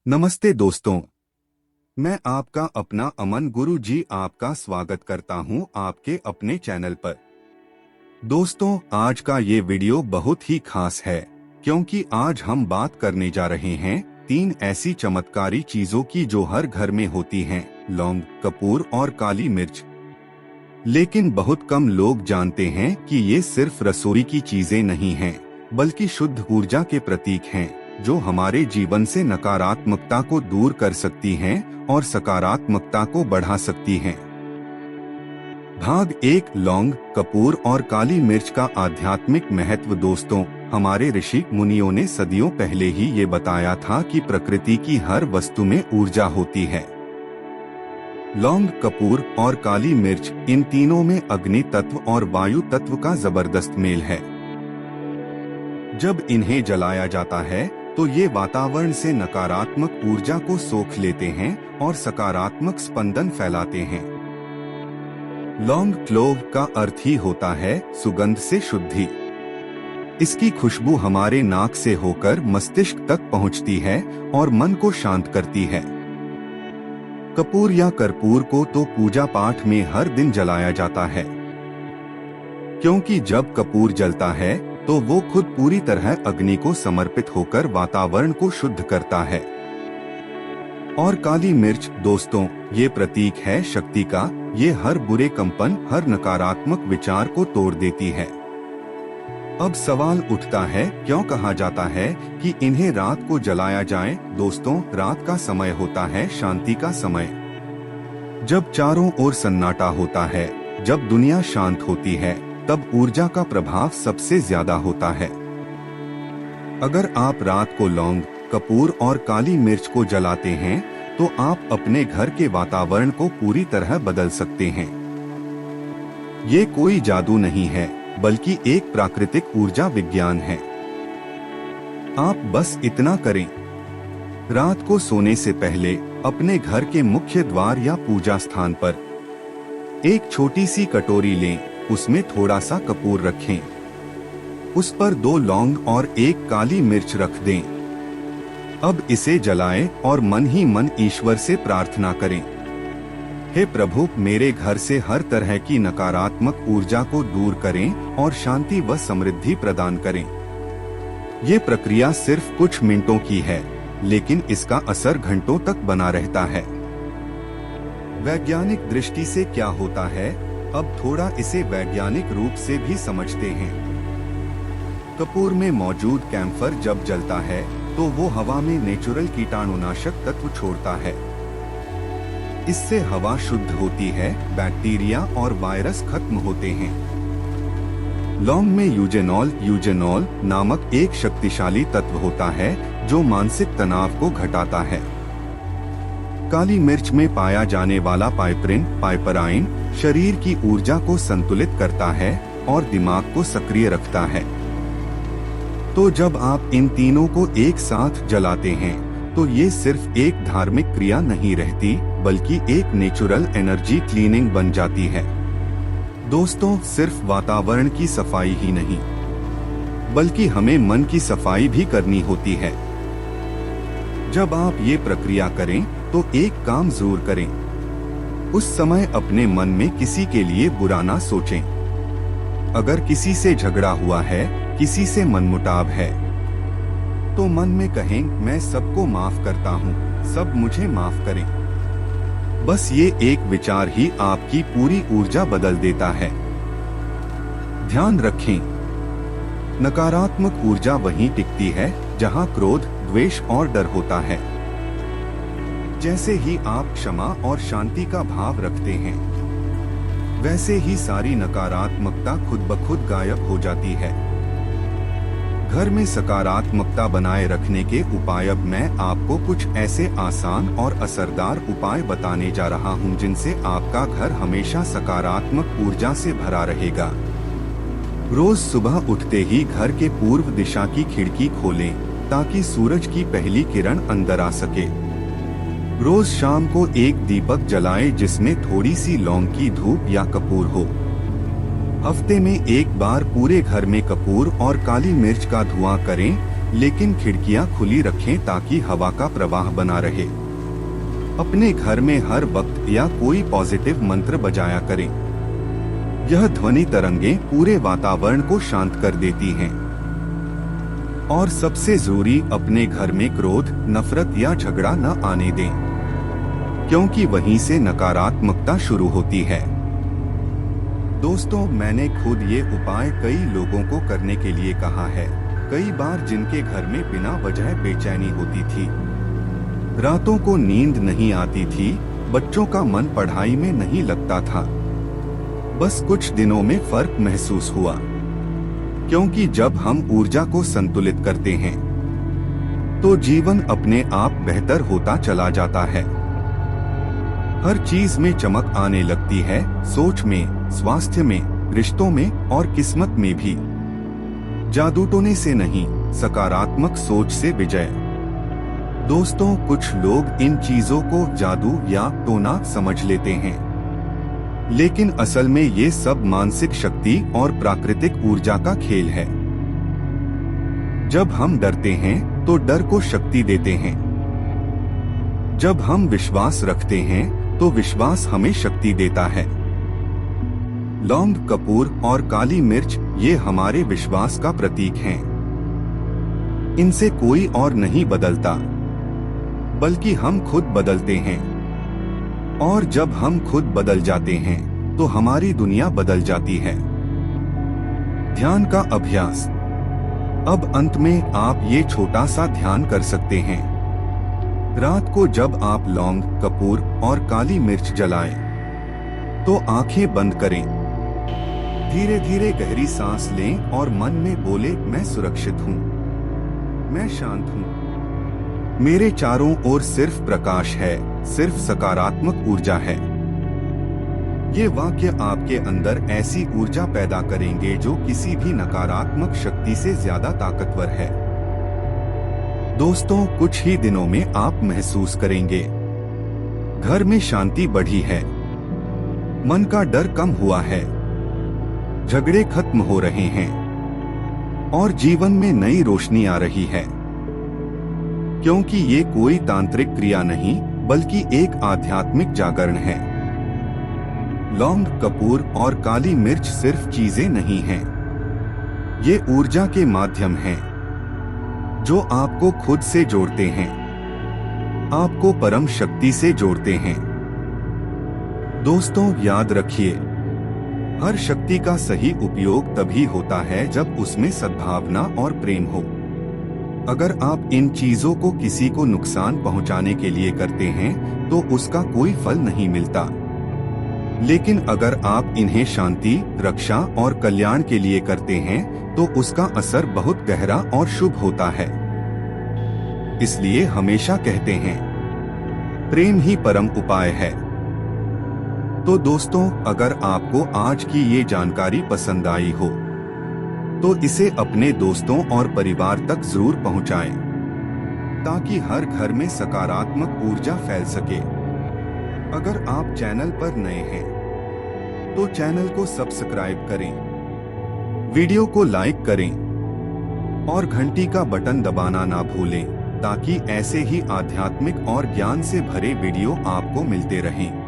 नमस्ते दोस्तों, मैं आपका अपना अमन गुरु जी आपका स्वागत करता हूं आपके अपने चैनल पर। दोस्तों, आज का ये वीडियो बहुत ही खास है क्योंकि आज हम बात करने जा रहे हैं 3 ऐसी चमत्कारी चीजों की जो हर घर में होती हैं, लौंग, कपूर और काली मिर्च। लेकिन बहुत कम लोग जानते हैं कि ये सिर्फ रसोई की चीजें नहीं हैं, बल्कि शुद्ध ऊर्जा के प्रतीक हैं जो हमारे जीवन से नकारात्मकता को दूर कर सकती हैं और सकारात्मकता को बढ़ा सकती हैं। भाग 1, लौंग, कपूर और काली मिर्च का आध्यात्मिक महत्व। दोस्तों, हमारे ऋषि मुनियों ने सदियों पहले ही ये बताया था कि प्रकृति की हर वस्तु में ऊर्जा होती है। लौंग, कपूर और काली मिर्च, इन तीनों में अग्नि तत्व और वायु तत्व का जबरदस्त मेल है। जब इन्हें जलाया जाता है तो ये वातावरण से नकारात्मक ऊर्जा को सोख लेते हैं और सकारात्मक स्पंदन फैलाते हैं। लौंग, क्लोव का अर्थ ही होता है सुगंध से शुद्धि। इसकी खुशबू हमारे नाक से होकर मस्तिष्क तक पहुंचती है और मन को शांत करती है। कपूर या कर्पूर को तो पूजा पाठ में हर दिन जलाया जाता है, क्योंकि जब कपूर जलता है तो वो खुद पूरी तरह अग्नि को समर्पित होकर वातावरण को शुद्ध करता है। और काली मिर्च, दोस्तों, ये प्रतीक है शक्ति का। ये हर बुरे कंपन, हर नकारात्मक विचार को तोड़ देती है। अब सवाल उठता है, क्यों कहा जाता है कि इन्हें रात को जलाया जाए? दोस्तों, रात का समय होता है शांति का समय। जब चारों ओर सन्नाटा होता है, जब दुनिया शांत होती है, तब ऊर्जा का प्रभाव सबसे ज्यादा होता है। अगर आप रात को लौंग, कपूर और काली मिर्च को जलाते हैं तो आप अपने घर के वातावरण को पूरी तरह बदल सकते हैं। ये कोई जादू नहीं है, बल्कि एक प्राकृतिक ऊर्जा विज्ञान है। आप बस इतना करें, रात को सोने से पहले अपने घर के मुख्य द्वार या पूजा स्थान पर एक छोटी सी कटोरी लें, उसमें थोड़ा सा कपूर रखें, उस पर 2 लौंग और 1 काली मिर्च रख दें। अब इसे जलाएं और मन ही मन ईश्वर से प्रार्थना करें, हे प्रभु, मेरे घर से हर तरह की नकारात्मक ऊर्जा को दूर करें और शांति व समृद्धि प्रदान करें। ये प्रक्रिया सिर्फ कुछ मिनटों की है, लेकिन इसका असर घंटों तक बना रहता है। वैज्ञानिक दृष्टि से क्या होता है, अब थोड़ा इसे वैज्ञानिक रूप से भी समझते हैं। कपूर में मौजूद कैम्फर जब जलता है तो वो हवा में नेचुरल कीटाणुनाशक तत्व छोड़ता है। इससे हवा शुद्ध होती है, बैक्टीरिया और वायरस खत्म होते हैं। लौंग में यूजेनॉल नामक एक शक्तिशाली तत्व होता है जो मानसिक तनाव को घटाता है। काली मिर्च में पाया जाने वाला पाइपराइन शरीर की ऊर्जा को संतुलित करता है और दिमाग को सक्रिय रखता है। तो जब आप इन तीनों को एक साथ जलाते हैं तो ये सिर्फ एक धार्मिक क्रिया नहीं रहती, बल्कि एक नेचुरल एनर्जी क्लीनिंग बन जाती है। दोस्तों, सिर्फ वातावरण की सफाई ही नहीं, बल्कि हमें मन की सफाई भी करनी होती है। जब आप ये प्रक्रिया करें तो एक काम जरूर करें, उस समय अपने मन में किसी के लिए बुरा ना सोचें। अगर किसी से झगड़ा हुआ है, किसी से मनमुटाव है, तो मन में कहें, मैं सबको माफ करता हूँ, सब मुझे माफ करें। बस ये एक विचार ही आपकी पूरी ऊर्जा बदल देता है। ध्यान रखें, नकारात्मक ऊर्जा वहीं टिकती है जहाँ क्रोध, द्वेष और डर होता है। जैसे ही आप क्षमा और शांति का भाव रखते हैं, वैसे ही सारी नकारात्मकता खुद ब खुद गायब हो जाती है। घर में सकारात्मकता बनाए रखने के उपाय। अब मैं आपको कुछ ऐसे आसान और असरदार उपाय बताने जा रहा हूं जिनसे आपका घर हमेशा सकारात्मक ऊर्जा से भरा रहेगा। रोज सुबह उठते ही घर के पूर्व दिशा की खिड़की खोलें ताकि सूरज की पहली किरण अंदर आ सके। रोज शाम को एक दीपक जलाएं जिसमें थोड़ी सी लौंग की धूप या कपूर हो। हफ्ते में एक बार पूरे घर में कपूर और काली मिर्च का धुआं करें, लेकिन खिड़कियां खुली रखें ताकि हवा का प्रवाह बना रहे। अपने घर में हर वक्त या कोई पॉजिटिव मंत्र बजाया करें। यह ध्वनि तरंगें पूरे वातावरण को शांत कर देती हैं। और सबसे जरूरी, अपने घर में क्रोध, नफरत या झगड़ा न आने दें, क्योंकि वहीं से नकारात्मकता शुरू होती है। दोस्तों, मैंने खुद ये उपाय कई लोगों को करने के लिए कहा है। कई बार जिनके घर में बिना वजह बेचैनी होती थी, रातों को नींद नहीं आती थी, बच्चों का मन पढ़ाई में नहीं लगता था, बस कुछ दिनों में फर्क महसूस हुआ। क्योंकि जब हम ऊर्जा को संतुलित करते हैं तो जीवन अपने आप बेहतर होता चला जाता है। हर चीज में चमक आने लगती है, सोच में, स्वास्थ्य में, रिश्तों में और किस्मत में भी। जादू टोने से नहीं, सकारात्मक सोच से विजय। दोस्तों, कुछ लोग इन चीजों को जादू या टोना समझ लेते हैं, लेकिन असल में ये सब मानसिक शक्ति और प्राकृतिक ऊर्जा का खेल है। जब हम डरते हैं तो डर को शक्ति देते हैं। जब हम विश्वास रखते हैं तो विश्वास हमें शक्ति देता है। लौंग, कपूर और काली मिर्च ये हमारे विश्वास का प्रतीक हैं। इनसे कोई और नहीं बदलता, बल्कि हम खुद बदलते हैं। और जब हम खुद बदल जाते हैं तो हमारी दुनिया बदल जाती है। ध्यान का अभ्यास। अब अंत में आप ये छोटा सा ध्यान कर सकते हैं। रात को जब आप लौंग, कपूर और काली मिर्च जलाएं, तो आंखें बंद करें। धीरे धीरे गहरी सांस लें और मन में बोले, मैं सुरक्षित हूँ, मैं शांत हूँ, मेरे चारों ओर सिर्फ प्रकाश है, सिर्फ सकारात्मक ऊर्जा है। ये वाक्य आपके अंदर ऐसी ऊर्जा पैदा करेंगे जो किसी भी नकारात्मक शक्ति से ज्यादा ताकतवर है। दोस्तों, कुछ ही दिनों में आप महसूस करेंगे घर में शांति बढ़ी है, मन का डर कम हुआ है, झगड़े खत्म हो रहे हैं और जीवन में नई रोशनी आ रही है। क्योंकि ये कोई तांत्रिक क्रिया नहीं, बल्कि एक आध्यात्मिक जागरण है। लौंग, कपूर और काली मिर्च सिर्फ चीजें नहीं हैं, ये ऊर्जा के माध्यम हैं जो आपको खुद से जोड़ते हैं, आपको परम शक्ति से जोड़ते हैं। दोस्तों, याद रखिए, हर शक्ति का सही उपयोग तभी होता है जब उसमें सद्भावना और प्रेम हो। अगर आप इन चीजों को किसी को नुकसान पहुंचाने के लिए करते हैं तो उसका कोई फल नहीं मिलता। लेकिन अगर आप इन्हें शांति, रक्षा और कल्याण के लिए करते हैं तो उसका असर बहुत गहरा और शुभ होता है। इसलिए हमेशा कहते हैं, प्रेम ही परम उपाय है। तो दोस्तों, अगर आपको आज की ये जानकारी पसंद आई हो तो इसे अपने दोस्तों और परिवार तक जरूर पहुंचाएं, ताकि हर घर में सकारात्मक ऊर्जा फैल सके। अगर आप चैनल पर नए हैं तो चैनल को सब्सक्राइब करें, वीडियो को लाइक करें और घंटी का बटन दबाना ना भूलें, ताकि ऐसे ही आध्यात्मिक और ज्ञान से भरे वीडियो आपको मिलते रहें।